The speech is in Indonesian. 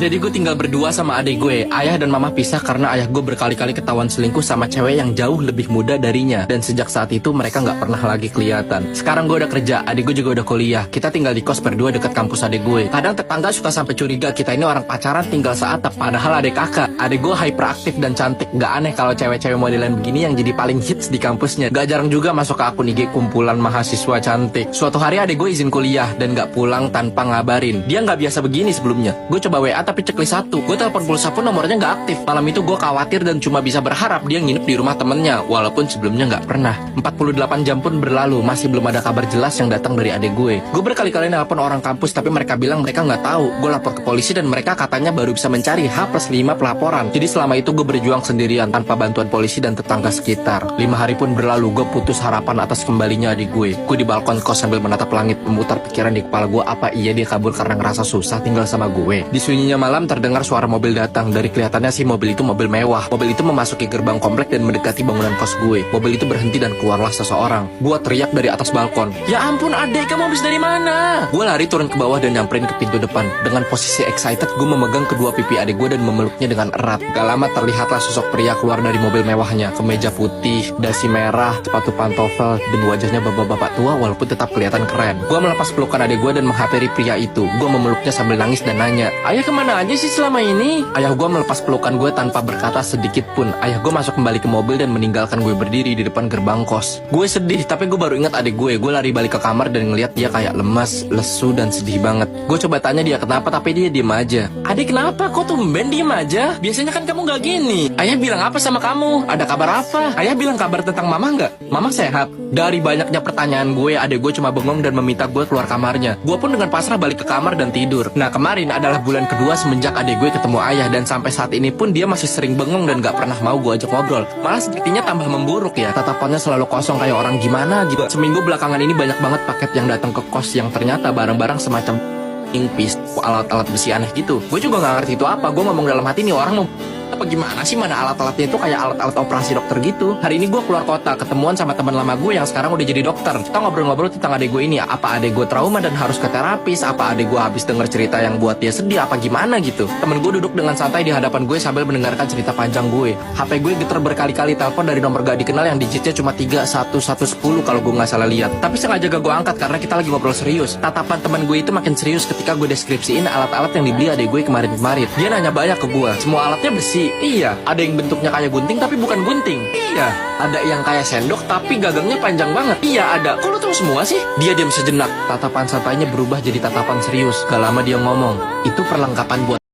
Jadi gue tinggal berdua sama adik gue. Ayah dan mama pisah karena ayah gue berkali-kali ketahuan selingkuh sama cewek yang jauh lebih muda darinya. Dan sejak saat itu mereka nggak pernah lagi kelihatan. Sekarang gue udah kerja, adik gue juga udah kuliah. Kita tinggal di kos berdua dekat kampus adik gue. Kadang tetangga suka sampai curiga kita ini orang pacaran tinggal seatap, padahal adik kakak. Adik gue hyperaktif dan cantik. Gak aneh kalau cewek-cewek modelan begini yang jadi paling hits di kampusnya. Gak jarang juga masuk ke akun IG kumpulan mahasiswa cantik. Suatu hari adik gue izin kuliah dan gak pulang tanpa ngabarin. Dia gak biasa begini sebelumnya. Gue coba WA tapi checklist satu. Gue telepon pulsa pun nomornya gak aktif. Malam itu gue khawatir dan cuma bisa berharap dia nginep di rumah temennya, walaupun sebelumnya gak pernah. 48 jam pun berlalu, masih belum ada kabar jelas yang datang dari adik gue. Gue berkali-kali nelpon orang kampus tapi mereka bilang mereka gak tahu. Gue lapor ke polisi dan mereka katanya baru bisa mencari H+5 pelaporan. Jadi selama itu gue berjuang sendirian tanpa bantuan polisi dan tetangga sekitar. 5 hari pun berlalu, gue putus harapan atas kembalinya adik gue. Gue di balkon kos sambil menatap langit, memutar pikiran di kepala gue, apa iya dia kabur karena ngerasa susah tinggal sama gue. Di sunyinya malam terdengar suara mobil datang. Dari kelihatannya sih mobil itu mobil mewah. Mobil itu memasuki gerbang komplek dan mendekati bangunan kos gue. Mobil itu berhenti dan keluarlah seseorang. Gue teriak dari atas balkon, "Ya ampun adek, kamu habis dari mana?" Gue lari turun ke bawah dan nyamperin ke pintu depan. Dengan posisi excited, gue memegang kedua pipi adik gue dan memeluknya dengan erat. Gak lama terlihatlah sosok pria keluar dari mobil mewahnya. Kemeja putih, dasi merah, sepatu pantofel, dan wajahnya bapak-bapak tua walaupun tetap kelihatan keren. Gue melepas pelukan adik gue dan menghampiri pria itu. Gue memeluknya sambil nangis dan nanya, "Ayah kemana aja sih selama ini?" Ayah gue melepas pelukan gue tanpa berkata sedikit pun. Ayah gue masuk kembali ke mobil dan meninggalkan gue berdiri di depan gerbang kos. Gue sedih, tapi gue baru ingat adik gue. Gue lari balik ke kamar dan ngeliat dia kayak lemas, lesu, dan sedih banget. Gue coba tanya dia kenapa, tapi dia diem aja. "Adik kenapa? Kok tumben diem aja? Biasanya kan kamu gak gini." "Ayah bilang apa sama kamu? Ada kabar apa?" "Ayah bilang kabar tentang mama gak? Mama sehat?" Dari banyaknya pertanyaan gue, adik gue cuma bengong dan meminta gue keluar kamarnya. Gue pun dengan pasrah balik ke kamar dan tidur. Nah kemarin adalah bulan kedua semenjak adik gue ketemu ayah, dan sampai saat ini pun dia masih sering bengong dan gak pernah mau gue ajak ngobrol. Malah sepertinya tambah memburuk ya. Tatapannya selalu kosong kayak orang gimana gitu. Seminggu belakangan ini banyak banget paket yang datang ke kos yang ternyata barang-barang semacam pis, alat-alat besi aneh gitu. Gue juga gak ngerti itu apa. Gue ngomong dalam hati nih, orang mau apa gimana sih, mana alat-alatnya itu kayak alat-alat operasi dokter gitu. Hari ini gue keluar kota, ketemuan sama teman lama gue yang sekarang udah jadi dokter. Kita ngobrol-ngobrol tentang adek gue ini. Apa adek gue trauma dan harus ke terapis? Apa adek gue habis denger cerita yang buat dia sedih? Apa gimana gitu? Temen gue duduk dengan santai di hadapan gue sambil mendengarkan cerita panjang gue. HP gue getar berkali-kali, telepon dari nomor gak dikenal yang digitnya cuma 31110 kalau gue gak salah lihat. Tapi sengaja gak gue angkat karena kita lagi ngobrol serius. Tatapan temen gue itu makin serius ketika gue deskripsiin alat-alat yang dibeli adek gue kemarin-kemarin. Dia nanya banyak ke gue. Semua alatnya besi. Iya, ada yang bentuknya kayak gunting tapi bukan gunting. Iya, ada yang kayak sendok tapi gagangnya panjang banget. Iya ada. Kok lo tahu semua sih? Dia diam sejenak. Tatapan santainya berubah jadi tatapan serius. Gak lama dia ngomong, "Itu perlengkapan buat